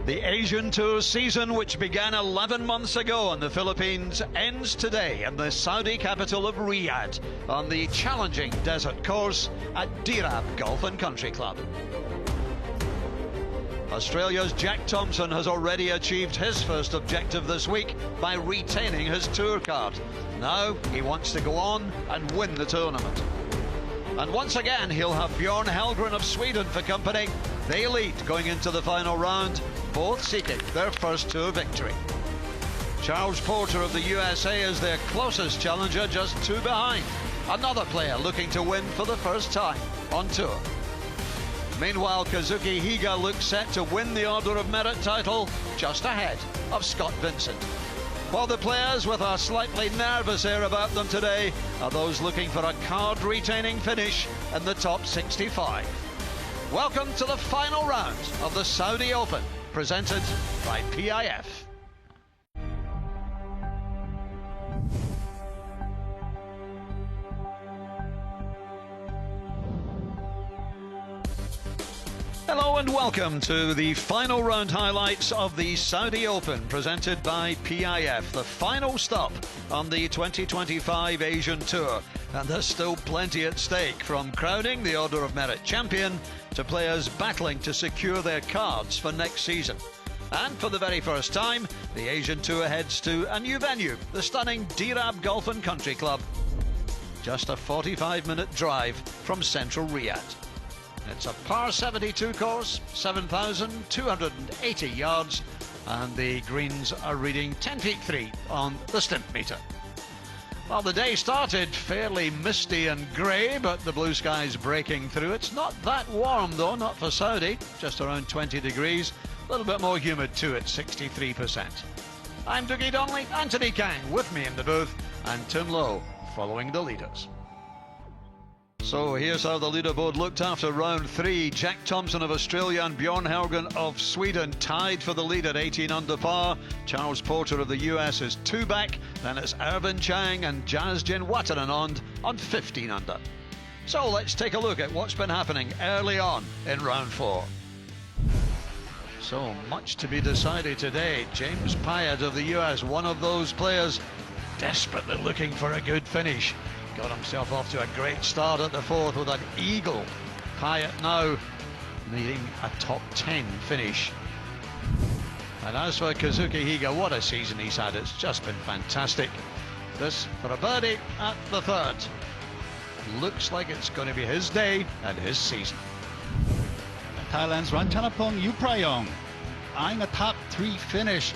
The Asian Tour season, which began 11 months ago in the Philippines, ends today in the Saudi capital of Riyadh on the challenging desert course at Draab Golf and Country Club. Australia's Jack Thompson has already achieved his first objective this week by retaining his tour card. Now he wants to go on and win the tournament. And once again, he'll have 𝗝𝗢𝗠𝗠𝗧𝗏 of Sweden for company. They lead going into the final round, both seeking their first tour victory. Charles Porter of the USA is their closest challenger, just 2 behind. Another player looking to win for the first time on tour. Meanwhile, 𝗚𝗥𝗢𝗓𝗓 looks set to win the Order of Merit title, just ahead of Scott Vincent. While the players with a slightly nervous air about them today are those looking for a card-retaining finish in the top 65. Welcome to the final round of the Saudi Open, presented by PIF. Hello and welcome to the final round highlights of the Saudi Open, presented by PIF, the final stop on the 2025 Asian Tour. And there's still plenty at stake, from crowning the Order of Merit champion to players battling to secure their cards for next season. And for the very first time, the Asian Tour heads to a new venue, the stunning Draab Golf and Country Club. Just a 45-minute drive from central Riyadh. It's a par 72 course, 7,280 yards, and the greens are reading 10 feet 3 on the stimp meter. Well, the day started fairly misty and grey, but the blue sky's breaking through. It's not that warm though, not for Saudi, just around 20 degrees. A little bit more humid too at 63%. I'm Dougie Donnelly, Anthony Kang with me in the booth, and Tim Lowe following the leaders. So here's how the leaderboard looked after round 3. Jack Thompson of Australia and 𝗝𝗢𝗠𝗠𝗏 of Sweden tied for the lead at 18 under par. Charles Porter of the US is 2 back. Then it's Ervin Chang and 𝗖𝗢𝗠𝗠𝗏𝗡𝗏 on 15 under. So let's take a look at what's been happening early on in round 4. So much to be decided today. James Piot of the US, one of those players desperately looking for a good finish. Got himself off to a great start at the 4th with an eagle. Piot now needing a top 10 finish. And as for 𝗚𝗥𝗢𝗓𝗓, what a season he's had. It's just been fantastic. This for a birdie at the 3rd. Looks like it's going to be his day and his season. Thailand's 𝗖𝗢𝗠𝗠𝗏𝗡𝗏 eyeing a top 3 finish.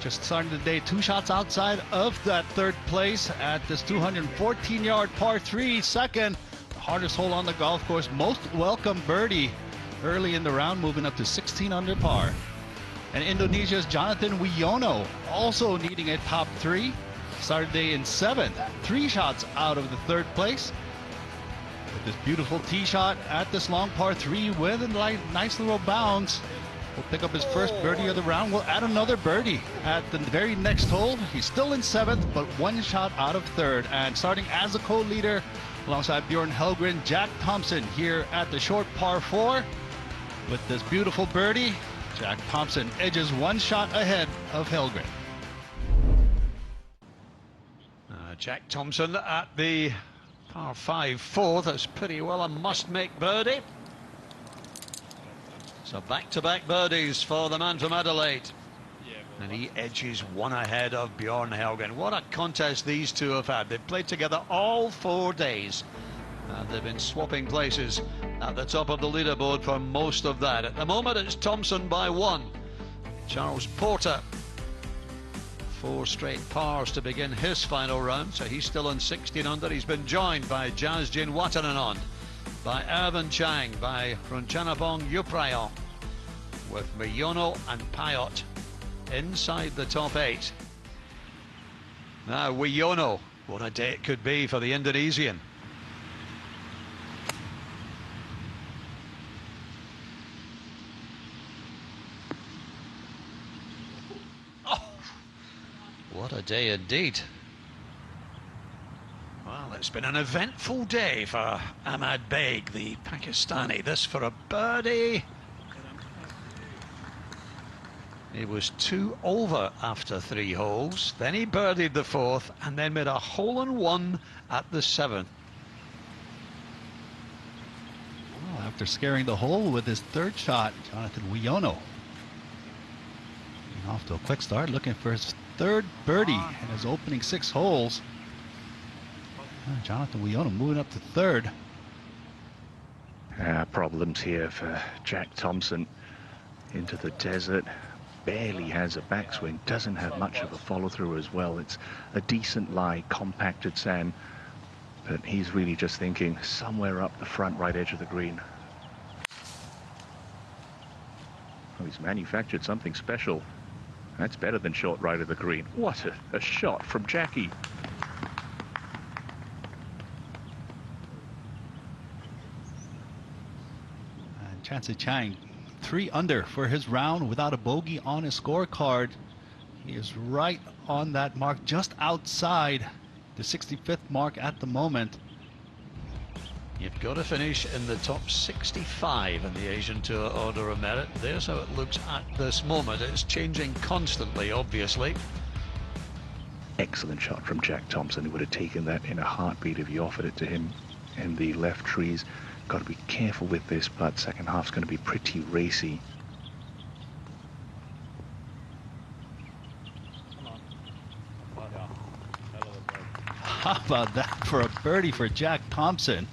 Just started the day 2 shots outside of that 3rd place at this 214-yard par 3 second. The hardest hole on the golf course. Most welcome birdie early in the round, moving up to 16 under par. And Indonesia's Jonathan Wiono also needing a top 3. Started the day in 7th, 3 shots out of the 3rd place. With this beautiful tee shot at this long par 3 with a nice little bounce. Will pick up his first birdie of the round. We'll add another birdie at the very next hole. He's still in 7th, but 1 shot out of 3rd. And starting as a co-leader alongside Bjorn Helgren, Jack Thompson here at the short par 4. With this beautiful birdie, Jack Thompson edges 1 shot ahead of Helgren. Jack Thompson at the par 5 4th. That's pretty well a must-make birdie. So back-to-back birdies for the man from Adelaide. And he edges 1 ahead of Bjorn Helgren. What a contest these two have had. They've played together all 4 days. And they've been swapping places at the top of the leaderboard for most of that. At the moment, it's Thompson by 1. Charles Porter, 4 straight pars to begin his final round. So he's still on 16 under. He's been joined by 𝗖𝗢𝗠𝗠𝗏𝗡𝗏, by Ervin Chang, by 𝗖𝗢𝗠𝗠𝗏𝗡𝗏, with Wiono and Piot inside the top 8. Now Wiono, what a day it could be for the Indonesian. Oh, what a day indeed. Well, it's been an eventful day for Ahmad Baig, the Pakistani. This for a birdie. He was 2 over after 3 holes. Then he birdied the 4th and then made a hole-in-one at the 7th. Well, after scaring the hole with his 3rd shot, Jonathan Wiyono off to a quick start, looking for his 3rd birdie in his opening 6 holes. Jonathan Wiyono moving up to 3rd. Problems here for Jack Thompson. Into the desert, barely has a backswing, doesn't have much of a follow-through as well. It's a decent lie, compacted sand, but he's really just thinking somewhere up the front right edge of the green. Oh, he's manufactured something special. That's better than short right of the green. What a shot from Jackie. And Chansey Chang, 3 under for his round without a bogey on his scorecard. He is right on that mark, just outside the 65th mark at the moment. You've got to finish in the top 65 in the Asian Tour Order of Merit. There's how it looks at this moment. It's changing constantly, obviously. Excellent shot from Jack Thompson. He would have taken that in a heartbeat if you offered it to him in the left trees. Got to be careful with this, but second half's going to be pretty racy. How about that for a birdie for Jack Thompson?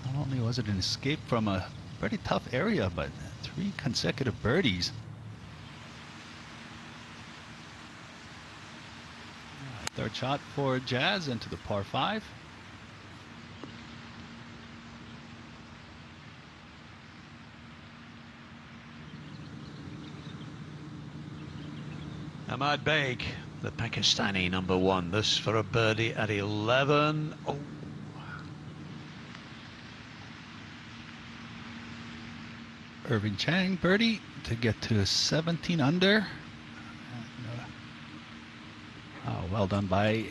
Not only was it an escape from a pretty tough area, but 3 consecutive birdies. 3rd shot for Jazz into the par 5. Ahmad Baig, the Pakistani #1. This for a birdie at 11. Oh. Irving Chang birdie to get to 17 under. Oh, well done by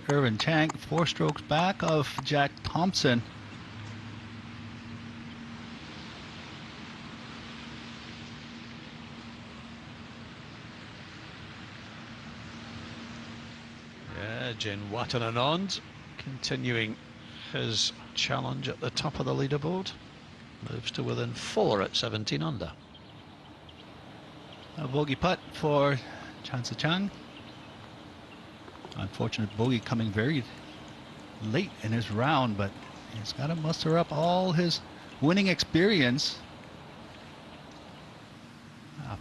Irving Chang. 4 strokes back of Jack Thompson. Yeah, 𝗖𝗢𝗠𝗠𝗠𝗡𝗠𝗠𝗠 continuing his challenge at the top of the leaderboard. Moves to within 4 at 17 under. A bogey putt for Chansey Chang. Unfortunate bogey coming very late in his round, but he's got to muster up all his winning experience.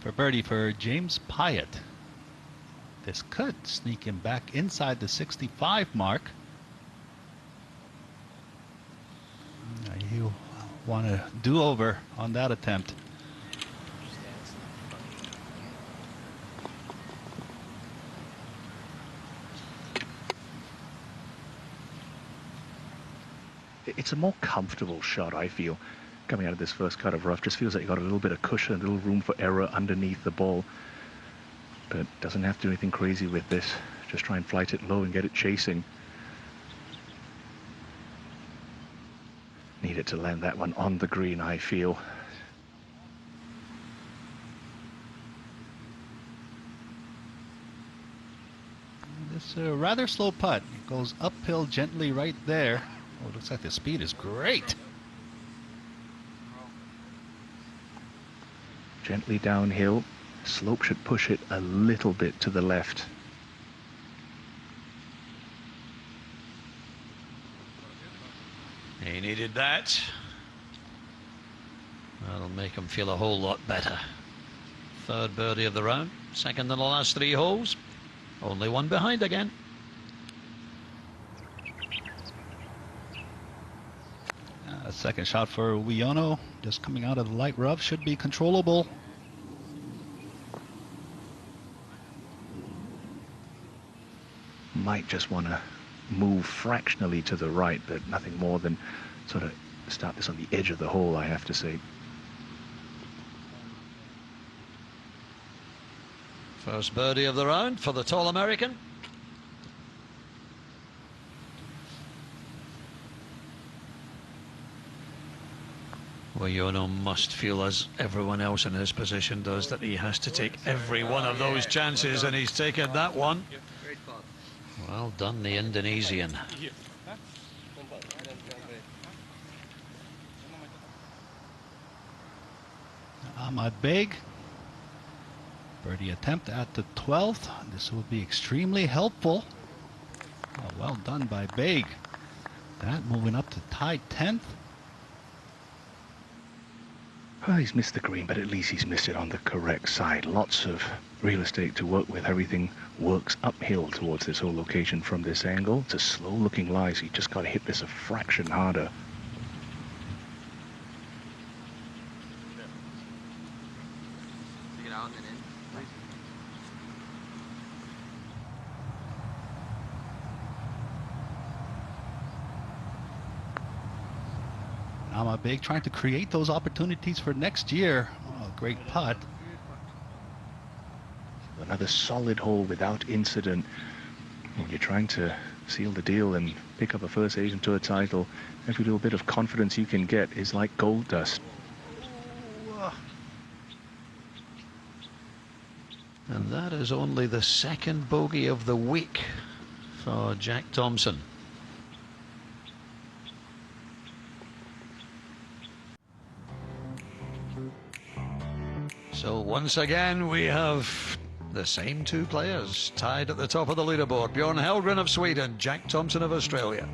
For birdie for James Piot. This could sneak him back inside the 65 mark. He'll want a do-over on that attempt. It's a more comfortable shot, I feel, coming out of this first cut of rough. Just feels like you got a little bit of cushion, a little room for error underneath the ball. But doesn't have to do anything crazy with this. Just try and flight it low and get it chasing. Needed to land that one on the green, I feel. This rather slow putt. It goes uphill gently right there. Oh, it looks like the speed is great. Gently downhill. Slope should push it a little bit to the left. He needed that. That'll make him feel a whole lot better. 3rd birdie of the round. 2nd in the last 3 holes. Only 1 behind again. Second shot for Wiyono, just coming out of the light rough, should be controllable. Might just want to move fractionally to the right, but nothing more than sort of start this on the edge of the hole, I have to say. First birdie of the round for the tall American. Yono must feel, as everyone else in his position does, that he has to take every one of those chances, and he's taken that one. Well done, the Indonesian. 𝗚𝗢𝗡𝗡𝗧𝗬. Birdie attempt at the 12th. This will be extremely helpful. Oh, well done by Baig. That moving up to tied 10th. Well, he's missed the green, but at least he's missed it on the correct side. Lots of real estate to work with. Everything works uphill towards this whole location from this angle. It's a slow-looking lie, so you just got to hit this a fraction harder. 𝗚𝗢𝗡𝗡𝗧𝗬 trying to create those opportunities for next year. Oh, great putt. Another solid hole without incident. When you're trying to seal the deal and pick up a first Asian Tour title, every little bit of confidence you can get is like gold dust. And that is only the second bogey of the week for Jack Thompson. So once again we have the same two players tied at the top of the leaderboard. Bjorn Hellgren of Sweden, Jack Thompson of Australia.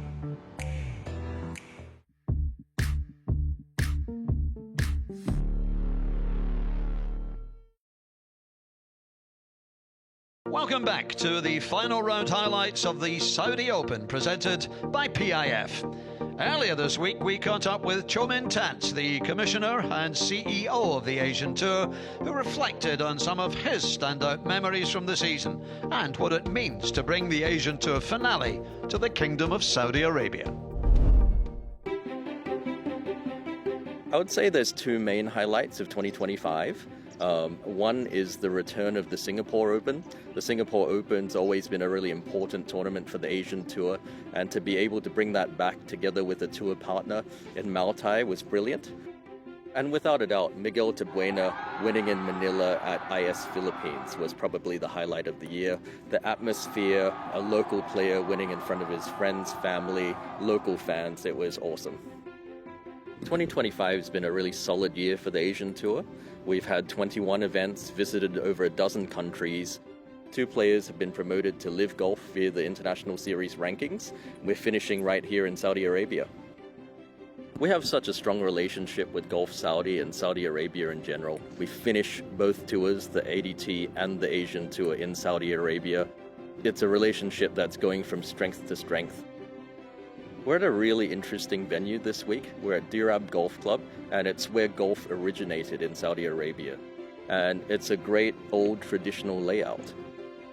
Welcome back to the final round highlights of the Saudi Open, presented by PIF. Earlier this week, we caught up with 𝗖𝗢𝗡𝗠𝗠𝗨𝗡𝗧𝗬, the Commissioner and CEO of the Asian Tour, who reflected on some of his standout memories from the season and what it means to bring the Asian Tour finale to the Kingdom of Saudi Arabia. I would say there's two main highlights of 2025. One is the return of the Singapore Open. The Singapore Open's always been a really important tournament for the Asian Tour, and to be able to bring that back together with a tour partner in 𝗚𝗢𝗡𝗧𝗏 was brilliant. And without a doubt, Miguel Tabuena winning in Manila at IS Philippines was probably the highlight of the year. The atmosphere, a local player winning in front of his friends, family, local fans, it was awesome. 2025 has been a really solid year for the Asian Tour. We've had 21 events, visited over a dozen countries. 2 players have been promoted to Live Golf via the International Series rankings. We're finishing right here in Saudi Arabia. We have such a strong relationship with Golf Saudi and Saudi Arabia in general. We finish both tours, the ADT and the Asian Tour, in Saudi Arabia. It's a relationship that's going from strength to strength. We're at a really interesting venue this week. We're at Draab Golf Club, and it's where golf originated in Saudi Arabia. And it's a great old traditional layout.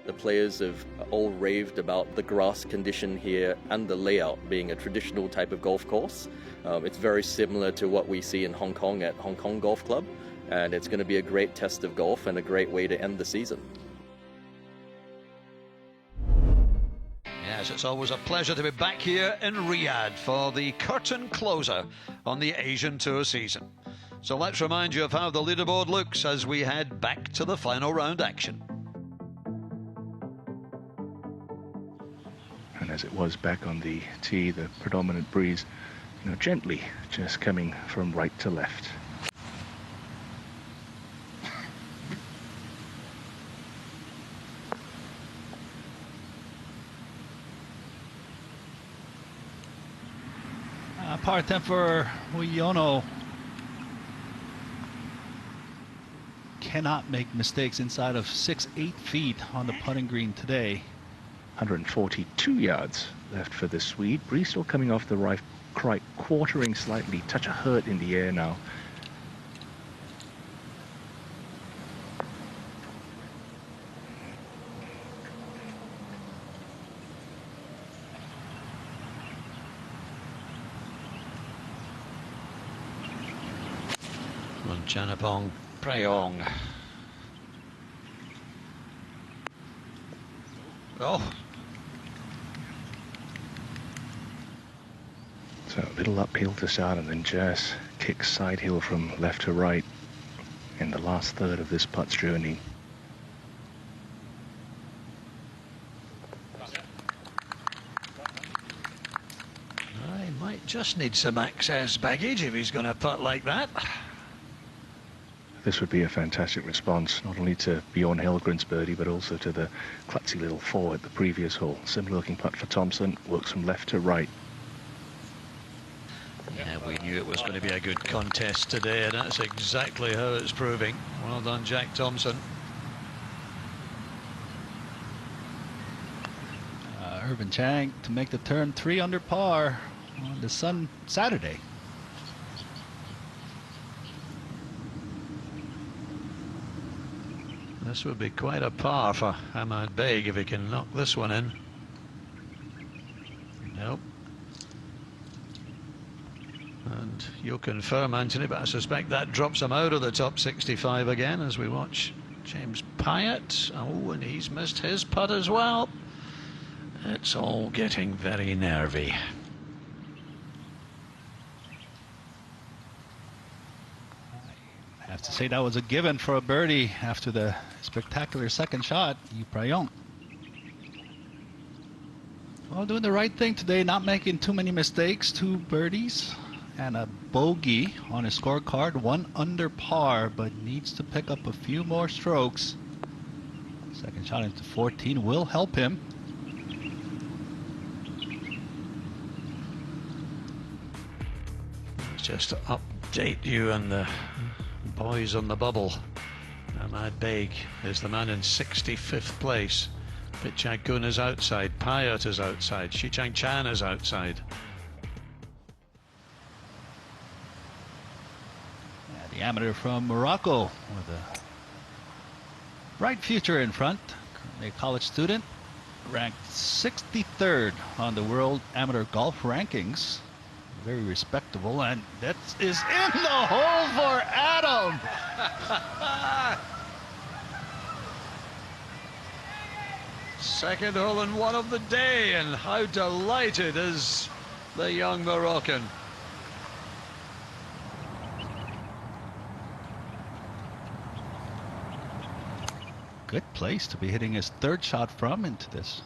The players have all raved about the grass condition here and the layout being a traditional type of golf course. It's very similar to what we see in Hong Kong at Hong Kong Golf Club, and it's going to be a great test of golf and a great way to end the season. Yes, it's always a pleasure to be back here in Riyadh for the curtain closer on the Asian Tour season. So let's remind you of how the leaderboard looks as we head back to the final round action. And as it was back on the tee, the predominant breeze, gently just coming from right to left. Par 10 for Yono. Cannot make mistakes inside of 6-8 feet on the putting green today. 142 yards left for the Swede. Breeze still coming off the right, quartering slightly, touch of hurt in the air now. 𝗚𝗢𝗡𝗧𝗏. Oh. So a little uphill to start and then just kick side heel from left to right in the last third of this putt's journey. He might just need some access baggage if he's going to putt like that. This would be a fantastic response, not only to Bjorn Hellgren's birdie, but also to the klutzy little four at the previous hole. Similar looking putt for Thompson, works from left to right. Yeah, we knew it was going to be a good contest today, and that's exactly how it's proving. Well done, Jack Thompson. Irvin Chang to make the turn 3 under par on the Saturday. This would be quite a par for Ahmad Beg if he can knock this one in. Nope. And you'll confirm, Anthony, but I suspect that drops him out of the top 65 again as we watch James Piot. Oh, and he's missed his putt as well. It's all getting very nervy. I have to say that was a given for a birdie after the spectacular second shot. 𝗖𝗢𝗠𝗡𝗚. Well, doing the right thing today, not making too many mistakes. 2 birdies and a bogey on his scorecard. 1 under par, but needs to pick up a few more strokes. Second shot into 14 will help him. Just to update you and the boys on the bubble. Ahmad Beg is the man in 65th place. Pitchakun is outside, Piot is outside, Shichang Chan is outside. Yeah, the amateur from Morocco with a bright future in front. Currently a college student, ranked 63rd on the World Amateur Golf Rankings. Very respectable, and that is in the hole for Adam. Second hole and one of the day, and how delighted is the young Moroccan. Good place to be hitting his 3rd shot from into this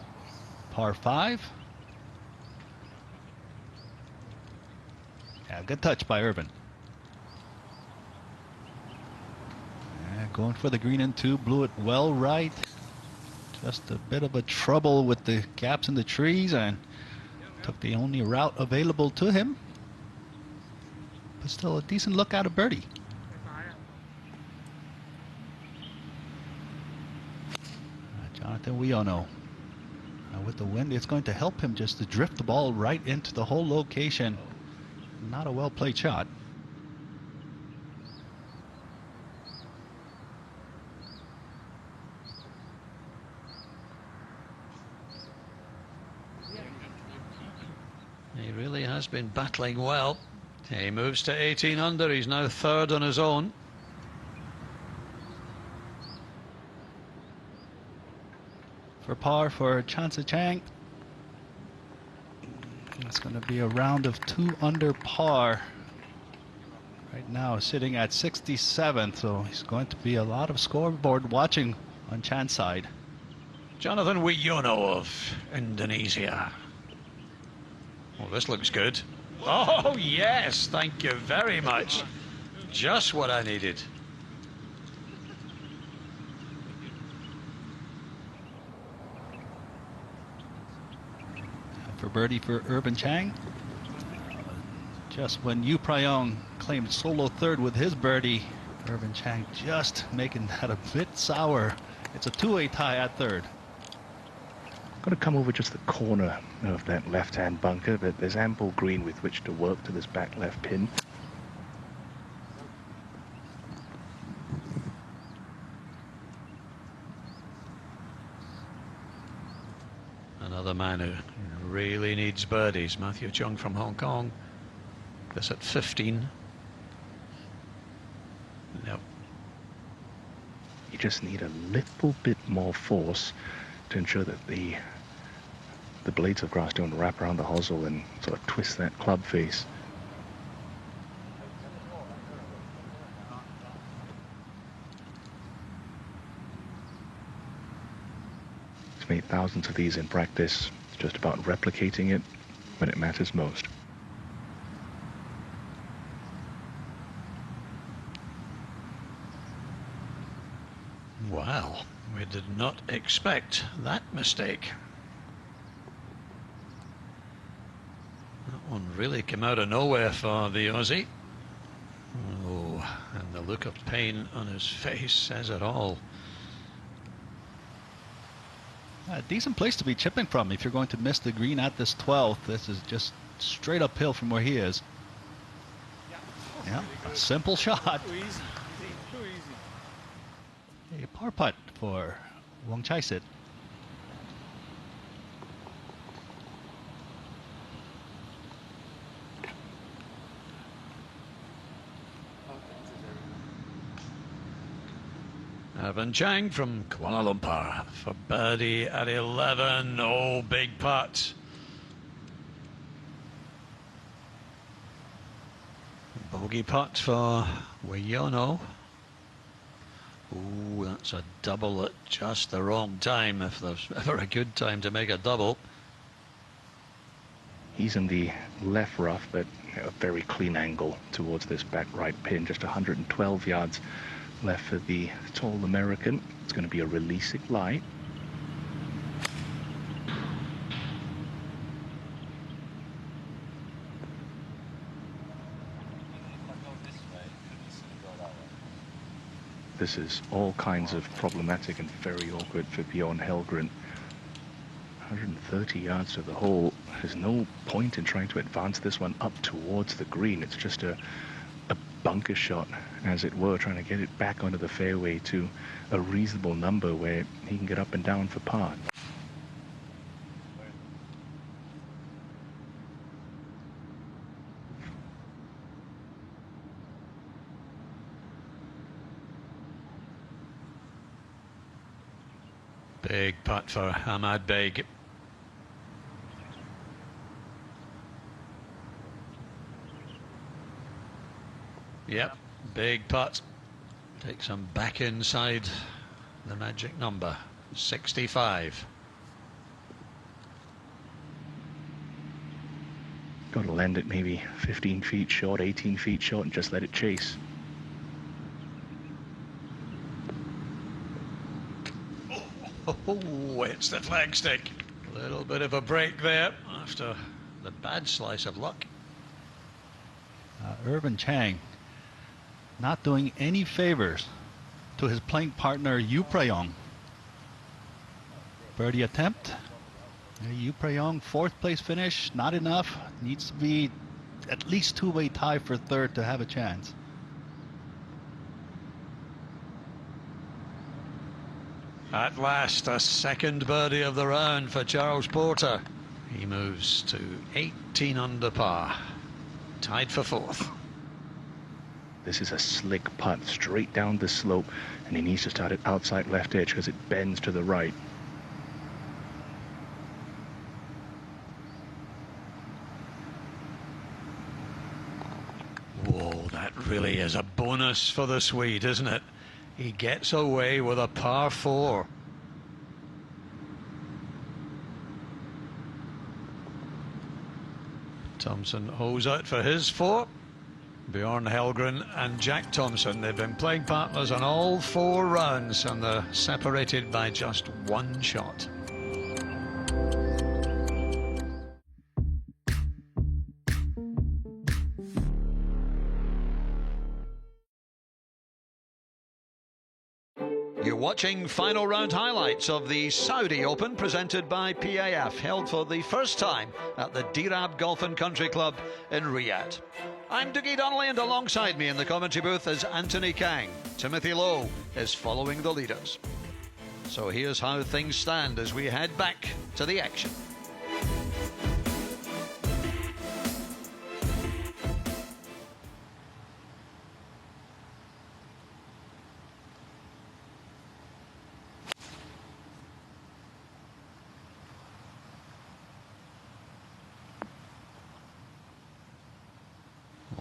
par 5. Yeah, good touch by Irvin. Yeah, going for the green in 2, blew it well right. Just a bit of a trouble with the gaps in the trees and took the only route available to him. But still a decent look out of birdie. Jonathan Wiono. With the wind, it's going to help him just to drift the ball right into the hole location. Not a well played shot. He really has been battling well. He moves to 18 under. He's now 3rd on his own. For par for Chansa Chang. It's going to be a round of 2 under par. Right now sitting at 67th, so he's going to be a lot of scoreboard watching on Chan's side. Jonathan Wiono of Indonesia. Well, this looks good. Oh, yes, thank you very much. Just what I needed. For birdie for Irvin Chang. Just when 𝗖𝗢𝗠𝗠𝗨𝗡𝗚 claimed solo 3rd with his birdie, Irvin Chang just making that a bit sour. It's a 2-way tie at 3rd. Got to come over just the corner of that left-hand bunker, but there's ample green with which to work to this back left pin. Another man who really needs birdies, Matthew Chung from Hong Kong. This at 15. Nope. You just need a little bit more force to ensure that the blades of grass don't wrap around the hosel and sort of twist that club face. He's made thousands of these in practice. It's just about replicating it when it matters most. Well, we did not expect that mistake. That one really came out of nowhere for the Aussie. Oh, and the look of pain on his face says it all. A decent place to be chipping from if you're going to miss the green at this 12th. This is just straight uphill from where he is. Yeah, a simple shot. Too easy. Too easy. A par putt for 𝗚𝗥𝗢𝗪𝗜𝗡𝗚. Evan Chang from Kuala Lumpur for birdie at 11. Oh, big putt. Bogey putt for Wiono. Oh, that's a double at just the wrong time, if there's ever a good time to make a double. He's in the left rough, but a very clean angle towards this back right pin. Just 112 yards left for the tall American. It's going to be a releasing lie. This is all kinds of problematic and very awkward for Bjorn Helgren. 130 yards to the hole. There's no point in trying to advance this one up towards the green. It's just a bunker shot, as it were, trying to get it back onto the fairway to a reasonable number where he can get up and down for par. Big putt for Ahmad Beg. Yep, big putt. Takes him back inside the magic number, 65. Got to land it maybe 15 feet short, 18 feet short, and just let it chase. Oh, it's the flagstick. A little bit of a break there after the bad slice of luck. Evan Chang not doing any favors to his playing partner 𝗚𝗢𝗠𝗠𝗠𝗚. Birdie attempt. 𝗚𝗢𝗠𝗠𝗠𝗠, fourth place finish, not enough. Needs to be at least two-way tie for third to have a chance. At last, a second birdie of the round for Charles Porter. He moves to 18 under par, tied for fourth. This is a slick putt straight down the slope, and he needs to start it outside left edge because it bends to the right. Whoa, that really is a bonus for the Swede, isn't it? He gets away with a par 4. Thompson holds out for his 4. Bjorn Helgren and Jack Thompson, they've been playing partners on all 4 rounds, and they're separated by just 1 shot. You're watching final round highlights of the Saudi Open presented by PIF, held for the first time at the Draab Golf and Country Club in Riyadh. I'm Dougie Donnelly, and alongside me in the commentary booth is Anthony Kang. Timothy Lowe is following the leaders. So here's how things stand as we head back to the action.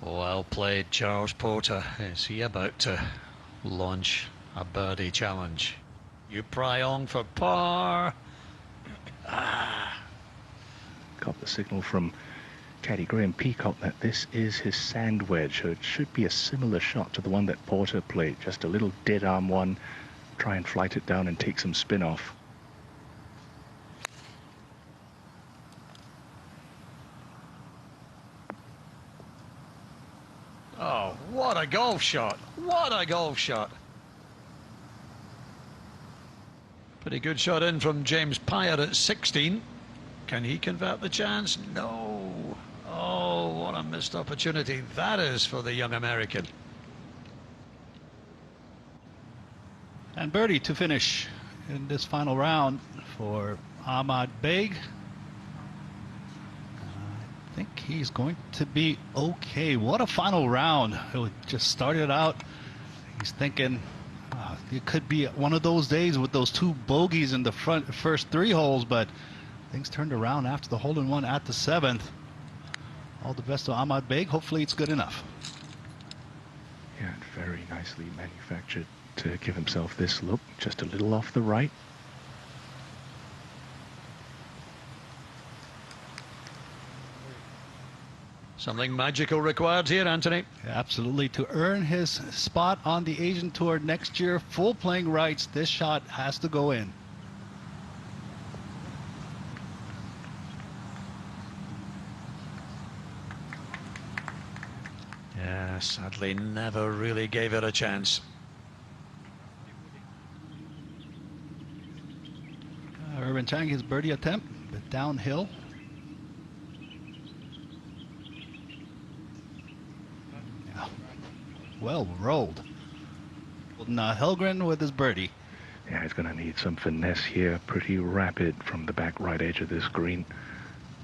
Well played, Charles Porter. Is he about to launch a birdie challenge? 𝗚𝗢𝗠𝗠𝗠𝗠𝗚 for par. Got the signal from caddy Graham Peacock that this is his sand wedge, so it should be a similar shot to the one that Porter played. Just a little dead arm one. Try and flight it down and take some spin off. Oh, what a golf shot. What a golf shot. Pretty good shot in from James Pyer at 16. Can he convert the chance? No. Oh, what a missed opportunity that is for the young American. And birdie to finish in this final round for 𝗚𝗢𝗓𝗓𝗓. I think he's going to be okay. What a final round. It just started out. He's thinking it could be one of those days with those two bogeys in the first 3 holes, but things turned around after the hole-in-one at the 7th. All the best to 𝗚𝗢𝗓𝗓𝗓. Hopefully it's good enough. Yeah, very nicely manufactured to give himself this look. Just a little off the right. Something magical required here, Anthony. Absolutely. To earn his spot on the Asian Tour next year, full playing rights, this shot has to go in. Yeah, sadly never really gave it a chance. Urban Chang, his birdie attempt, but downhill. Yeah. Well rolled. Helgren with his birdie. Yeah, he's going to need some finesse here. Pretty rapid from the back right edge of this green.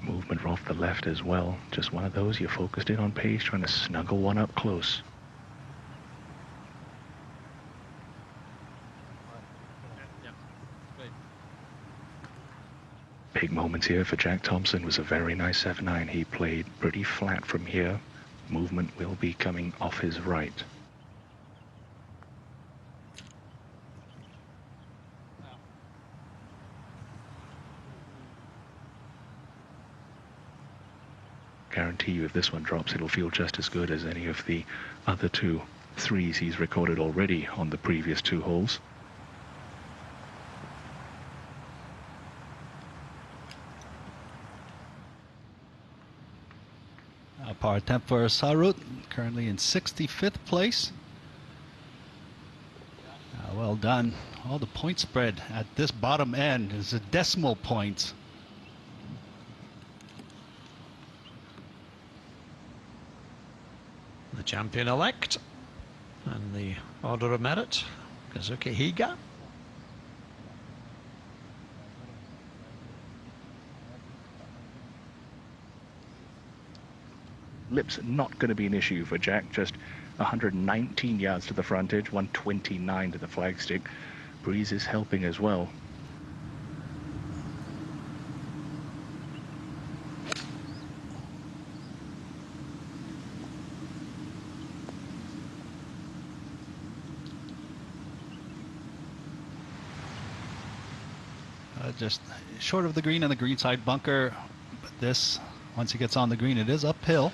Movement off the left as well. Just one of those you're focused in on pace, trying to snuggle one up close. Big moments here for Jack Thompson. Was a very nice 7-9. He played pretty flat from here. Movement will be coming off his right. Guarantee you if this one drops, it'll feel just as good as any of the other 2 threes he's recorded already on the previous 2 holes. Par attempt for 𝗖𝗢𝗓𝗓𝗓, currently in 65th place. Well done. All the point spread at this bottom end is a decimal points. The champion-elect and the Order of Merit, Kazuki Higa. Lips not going to be an issue for Jack. Just 119 yards to the front edge, 129 to the flagstick. Breeze is helping as well. Just short of the green and the green side bunker, but this, once he gets on the green, it is uphill.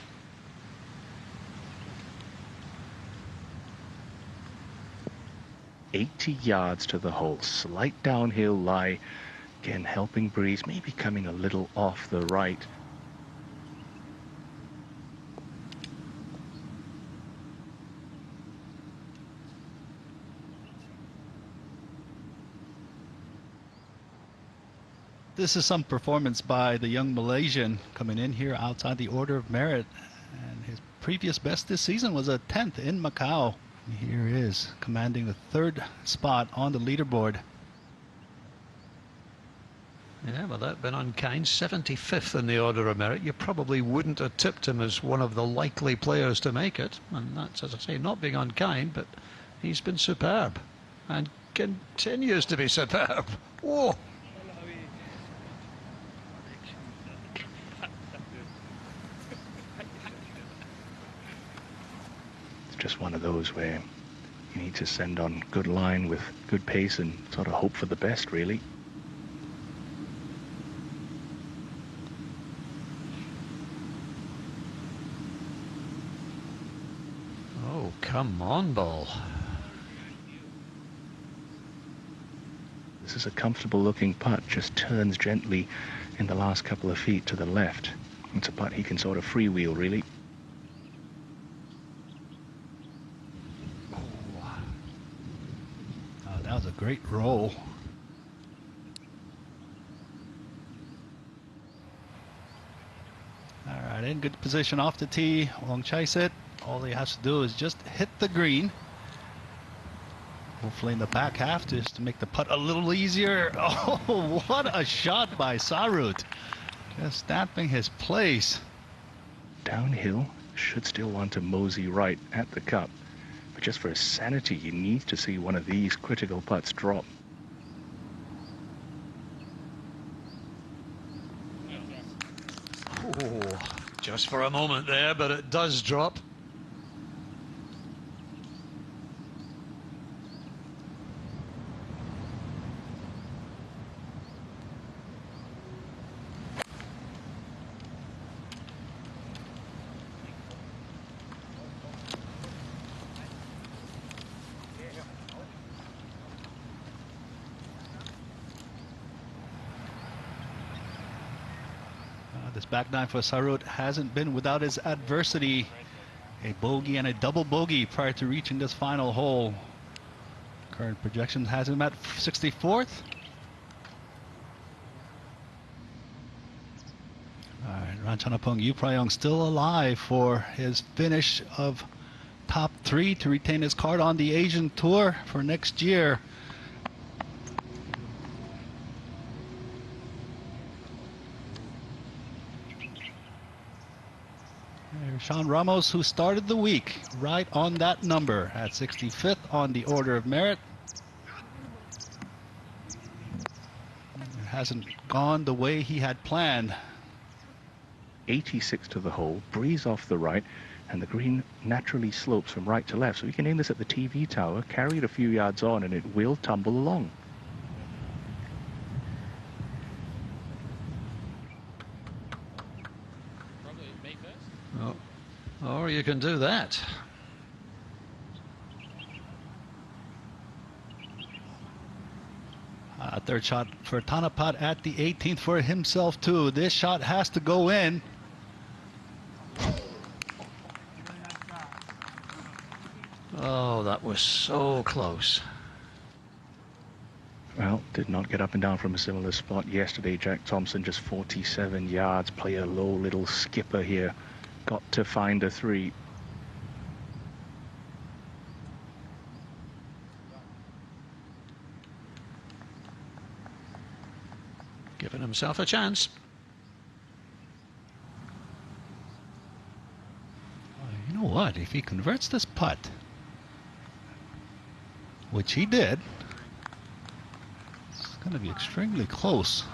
$80 yards to the hole, slight downhill lie, again helping breeze, maybe coming a little off the right. This is some performance by the young Malaysian coming in here outside the Order of Merit, and his previous best this season was a 10th in Macau. Here he is commanding the 3rd spot on the leaderboard. Yeah, well, that'd been unkind. 75th in the Order of Merit. You probably wouldn't have tipped him as one of the likely players to make it, and that's, as I say, not being unkind, but he's been superb and continues to be superb. Whoa! Just one of those where you need to send on good line with good pace and sort of hope for the best, really. Come on, ball. This is a comfortable looking putt, just turns gently in the last couple of feet to the left. It's a putt he can sort of freewheel, really. Oh, that was a great roll. All right, in good position off the tee. 𝗚𝗥𝗢𝗧𝗬. All he has to do is just hit the green. Hopefully in the back half, just to make the putt a little easier. Oh, what a shot by 𝗖𝗢𝗠𝗪𝗜𝗡𝗚. Just stamping his place. Downhill, should still want to mosey right at the cup. But just for his sanity, he needs to see one of these critical putts drop. Oh, just for a moment there, but it does drop. This back nine for 𝗖𝗢𝗠𝗪𝗜𝗡𝗚 hasn't been without his adversity. A bogey and a double bogey prior to reaching this final hole. Current projection has him at 64th. All right, 𝗖𝗢𝗠𝗪𝗜𝗡𝗚 𝗚𝗢𝗢𝗪𝗏 still alive for his finish of top 3 to retain his card on the Asian Tour for next year. Sean Ramos, who started the week right on that number at 65th on the order of merit. It hasn't gone the way he had planned. 86 to the hole, breeze off the right, and the green naturally slopes from right to left. So we can aim this at the TV tower, carry it a few yards on, and it will tumble along. Oh. Or you can do that. Third shot for 𝗏𝗏𝗏𝗏 at the 18th for himself too. This shot has to go in. Oh, that was so close. Well, did not get up and down from a similar spot yesterday. Jack Thompson just 47 yards. Play a low little skipper here. Got to find a 3. Giving himself a chance. You know what? If he converts this putt, which he did, it's going to be extremely close.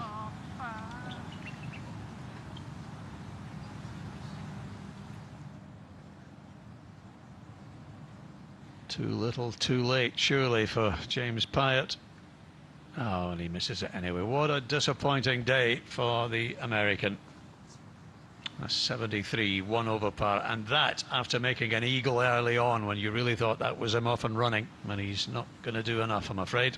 Too little, too late, surely, for James Piot. Oh, and he misses it anyway. What a disappointing day for the American. A 73, 1 over par, and that after making an eagle early on when you really thought that was him off and running. And he's not going to do enough, I'm afraid.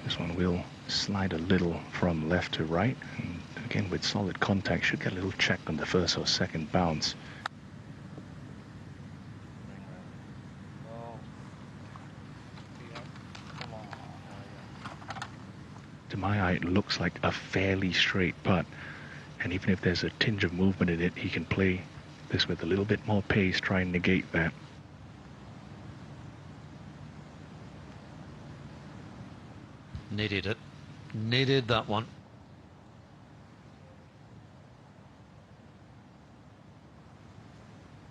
This one will slide a little from left to right, and again with solid contact should get a little check on the first or second bounce. To my eye, it looks like a fairly straight putt, and even if there's a tinge of movement in it, he can play this with a little bit more pace, try and negate that. Needed it. Needed that one.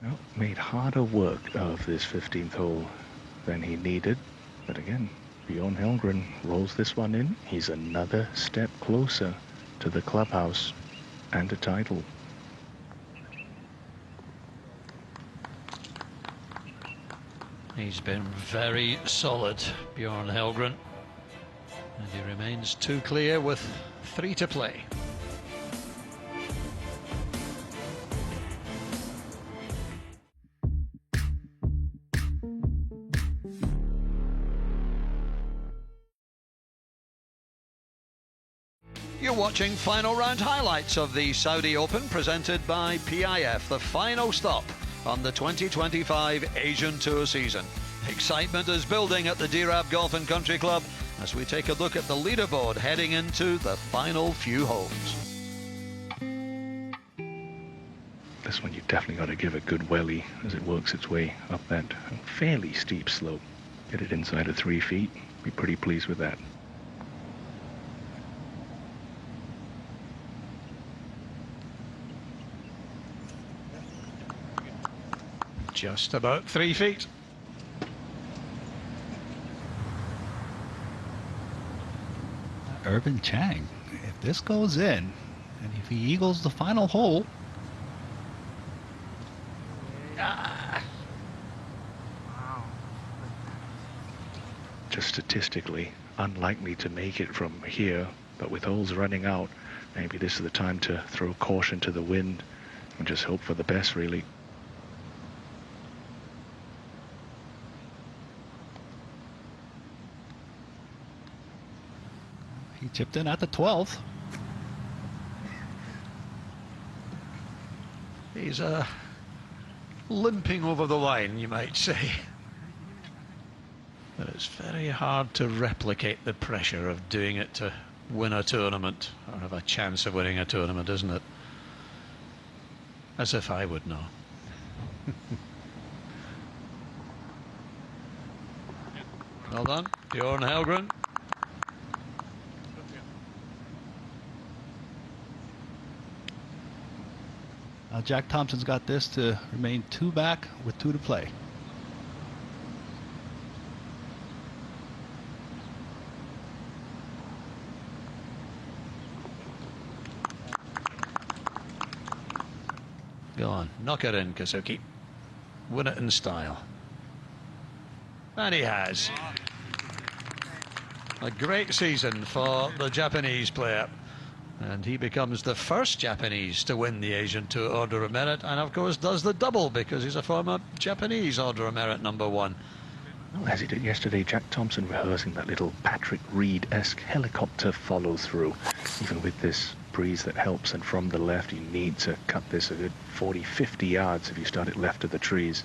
Well, made harder work of this 15th hole than he needed, but again, Bjorn Helgren rolls this one in. He's another step closer to the clubhouse and a title. He's been very solid, Bjorn Helgren. And he remains 2 clear with 3 to play. You're watching final round highlights of the Saudi Open presented by PIF, the final stop on the 2025 Asian Tour season. Excitement is building at the Draab Golf and Country Club as we take a look at the leaderboard heading into the final few holes. This one you've definitely got to give a good welly as it works its way up that fairly steep slope. Get it inside of 3 feet, be pretty pleased with that. Just about 3 feet. �𝗢𝗡𝗡 Chang, if this goes in, and if he eagles the final hole, just statistically unlikely to make it from here, but with holes running out, maybe this is the time to throw caution to the wind and just hope for the best, really. he chipped in at the 12th. He's limping over the line, you might say. But it's very hard to replicate the pressure of doing it to win a tournament, or have a chance of winning a tournament, isn't it? As if I would know. Well done, Bjorn Helgren. Jack Thompson's got this to remain 2 back with 2 to play. Go on, knock it in, Kazuki. Win it in style. And he has. A great season for the Japanese player. And he becomes the first Japanese to win the Asian Tour Order of Merit, and of course does the double because he's a former Japanese Order of Merit #1. Well, as he did yesterday, Jack Thompson rehearsing that little Patrick Reed-esque helicopter follow-through. Even with this breeze that helps, and from the left you need to cut this a good 40-50 yards if you start it left of the trees.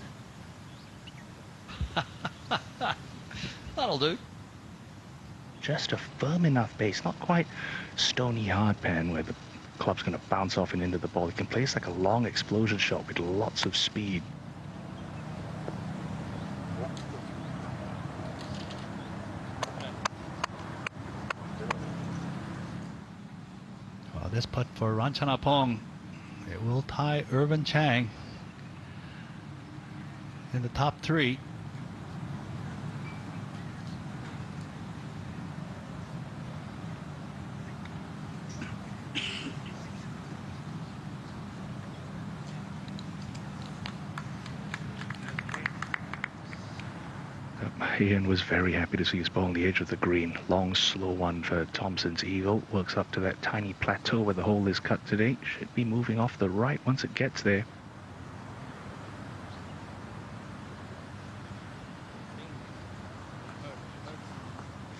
That'll do. Just a firm enough base, not quite stony hard pan where the club's going to bounce off and into the ball. He can place like a long explosion shot with lots of speed. Well, this putt for Ratchanapong, it will tie �𝗢𝗡𝗡 Chang in the top 3. Ian was very happy to see his ball on the edge of the green. Long, slow one for Thompson's eagle. Works up to that tiny plateau where the hole is cut today. Should be moving off the right once it gets there.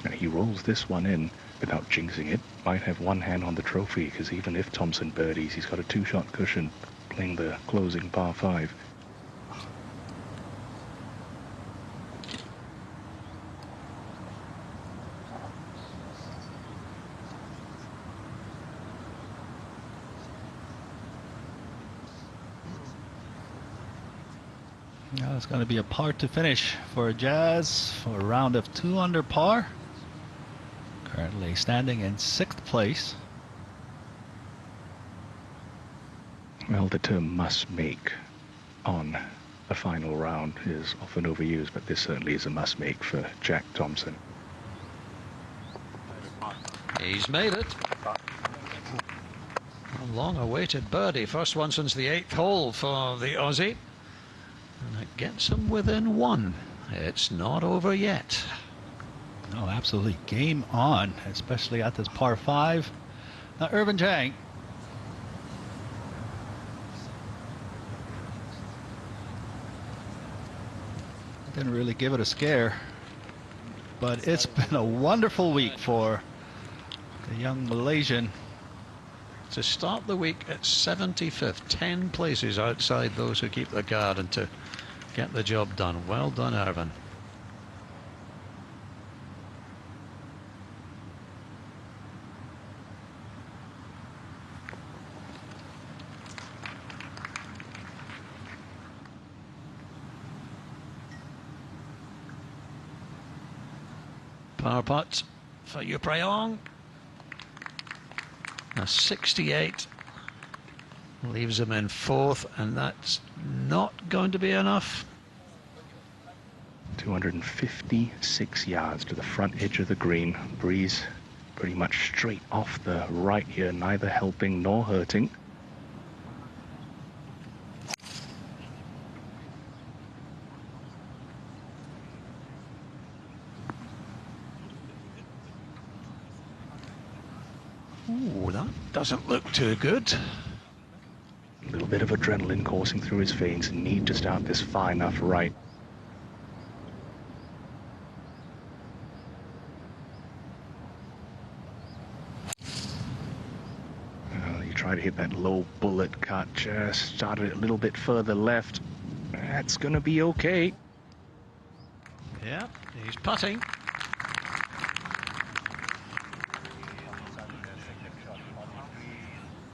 And he rolls this one in without jinxing it. Might have one hand on the trophy, because even if Thompson birdies, he's got a 2-shot cushion playing the closing par 5. Now it's going to be a par to finish for Jazz for a round of 2 under par. Currently standing in 6th place. Well, the term must make on a final round is often overused, but this certainly is a must make for Jack Thompson. He's made it. A long-awaited birdie. First one since the 8th hole for the Aussie. And it gets him within 1. It's not over yet. No, absolutely game on, especially at this par 5. Now �𝗢𝗡𝗡 Chang. Didn't really give it a scare, but it's been a wonderful week for The young Malaysian. To start the week at 75th, 10 places outside those who keep the guard, and to get the job done. Well done, Erwin. Power putt for 𝗚𝗢𝗠𝗡𝗚. A 68 leaves him in fourth, and that's not going to be enough. 256 yards to the front edge of the green. Breeze pretty much straight off the right here, neither helping nor hurting. Ooh, that doesn't look too good. A little bit of adrenaline coursing through his veins. Need to start this far enough right. You try to hit that low bullet cut. Just started a little bit further left. That's going to be okay. Yeah, he's putting.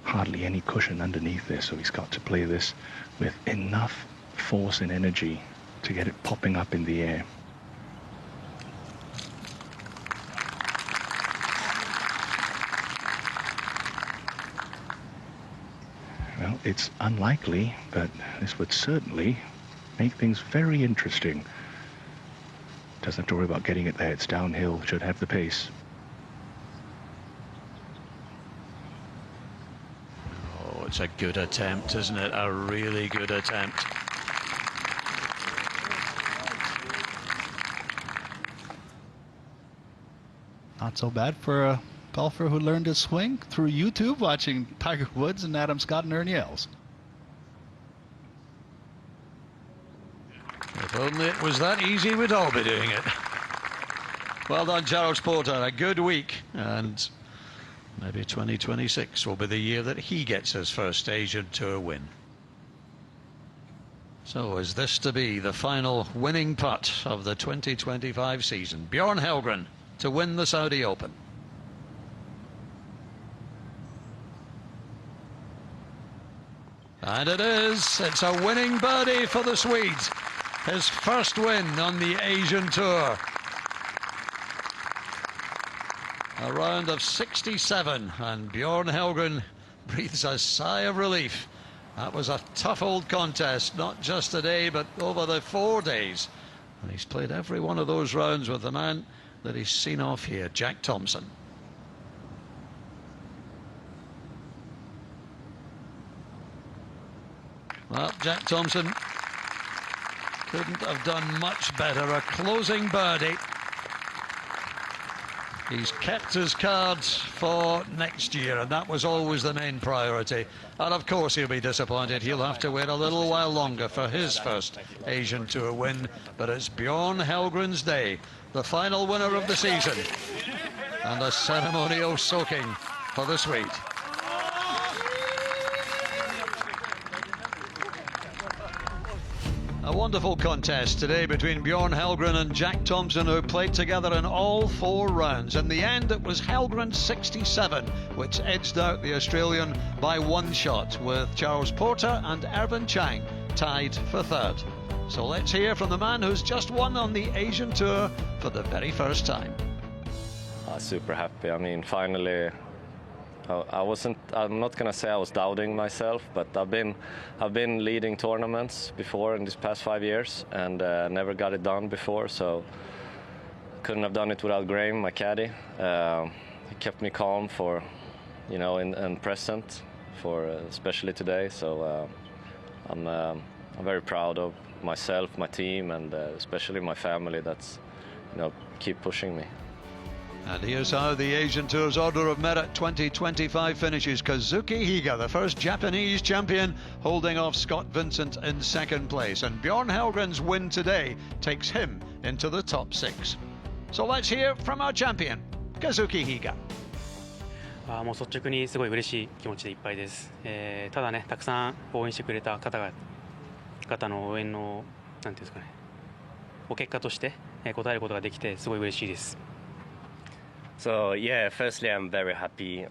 Hardly any cushion underneath this, so he's got to play this with enough force and energy to get it popping up in the air. Well, it's unlikely, but this would certainly make things very interesting. Doesn't have to worry about getting it there. It's downhill, should have the pace. It's a good attempt, isn't it? A really good attempt. Not so bad for a golfer who learned his swing through YouTube, watching Tiger Woods and Adam Scott and Ernie Els. If only it was that easy, we'd all be doing it. Well done, Charles Porter. A good week, and maybe 2026 will be the year that he gets his first Asian Tour win. So is this to be the final winning putt of the 2025 season? Bjorn Helgren to win the Saudi Open. And it is. It's a winning birdie for the Swede. His first win on the Asian Tour. A round of 67, and Bjorn Helgren breathes a sigh of relief. That was a tough old contest, not just today, but over the 4 days. And he's played every one of those rounds with the man that he's seen off here, Jack Thompson. Well, Jack Thompson couldn't have done much better. A closing birdie. He's kept his cards for next year, and that was always the main priority. And of course he'll be disappointed. He'll have to wait a little while longer for his first Asian Tour win. But it's Bjorn Helgren's day, the final winner of the season, and a ceremonial soaking for the Swede. A wonderful contest today between Bjorn Helgren and Jack Thompson, who played together in all 4 rounds. In the end, it was Helgren's 67 which edged out the Australian by 1 shot, with Charles Porter and Erwin Chang tied for 3rd. So let's hear from the man who's just won on the Asian Tour for the very first time. Super happy. I mean, finally, I'm not gonna say I was doubting myself, but I've been leading tournaments before in these past 5 years, and never got it done before, so couldn't have done it without Graham, my caddy. He kept me calm for, you know, and present for especially today. So I'm very proud of myself, my team, and especially my family that's, you know, keep pushing me. And here's how the Asian Tour's Order of Merit 2025 finishes. Kazuki Higa, the first Japanese champion, holding off Scott Vincent in 2nd place. And Bjorn Helgren's win today takes him into the top 6. So let's hear from our champion, Kazuki Higa. もう率直にすごい嬉しい気持ちでいっぱいです。ただね、たくさん応援してくれた方の応援のなんていうんですかね、お結果として応えることができてすごい嬉しいです。So yeah, firstly I'm very happy,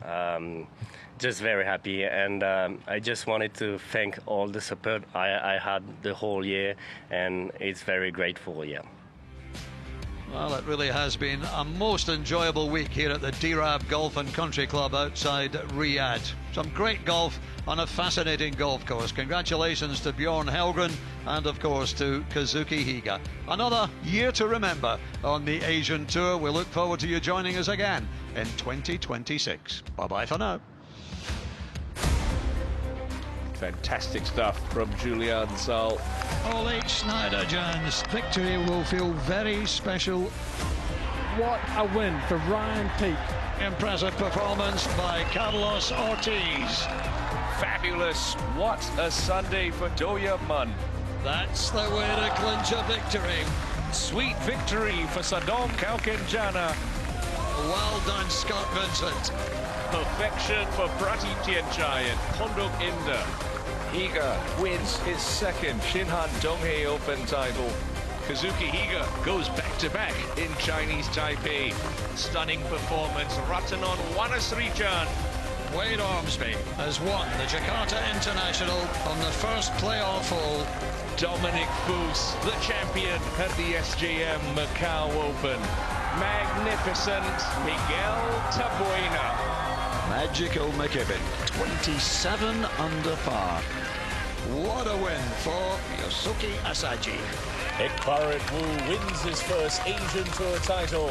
just very happy, and I just wanted to thank all the support I had the whole year, and it's very grateful, yeah. Well, it really has been a most enjoyable week here at the Draab Golf and Country Club outside Riyadh. Some great golf on a fascinating golf course. Congratulations to 𝗲𝗢𝗓𝗓 and, of course, to Kazuki Higa. Another year to remember on the Asian Tour. We look forward to you joining us again in 2026. Bye-bye for now. Fantastic stuff from Julian Saul. Ole Snyder-Jones' victory will feel very special. What a win for Ryan Peake. Impressive performance by Carlos Ortiz. Fabulous. What a Sunday for Do Hyoung Mun. That's the way to clinch a victory. Sweet victory for Sadom Kaukenjana. Well done, Scott Vincent. Perfection for Prati Tianchai and Pondok Indah. Higa wins his second Shinhan Donghae Open title. Kazuki Higa goes back-to-back in Chinese Taipei. Stunning performance. Ratanon Wanasrijan. Wade Ormsby has won the Jakarta International on the first playoff hole. Dominic Foos, the champion at the SJM Macau Open. Magnificent Miguel Tabuena. Magical McKibben, 27 under par. What a win for Yosuke Asaji. 𝗚𝗢𝗓𝗜𝗡𝗚 wins his first Asian Tour title.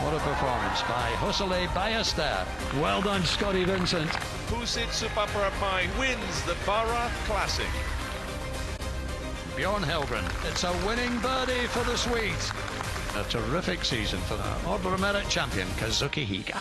What a performance by 𝗚𝗢𝗢𝗓𝗓𝗓. Well done, Scotty Vincent. Pusit Supaprapai wins the Bara Classic. 𝗲𝗢𝗓𝗓𝗓, it's a winning birdie for the Swedes. A terrific season for the Order of Merit champion, Kazuki Higa.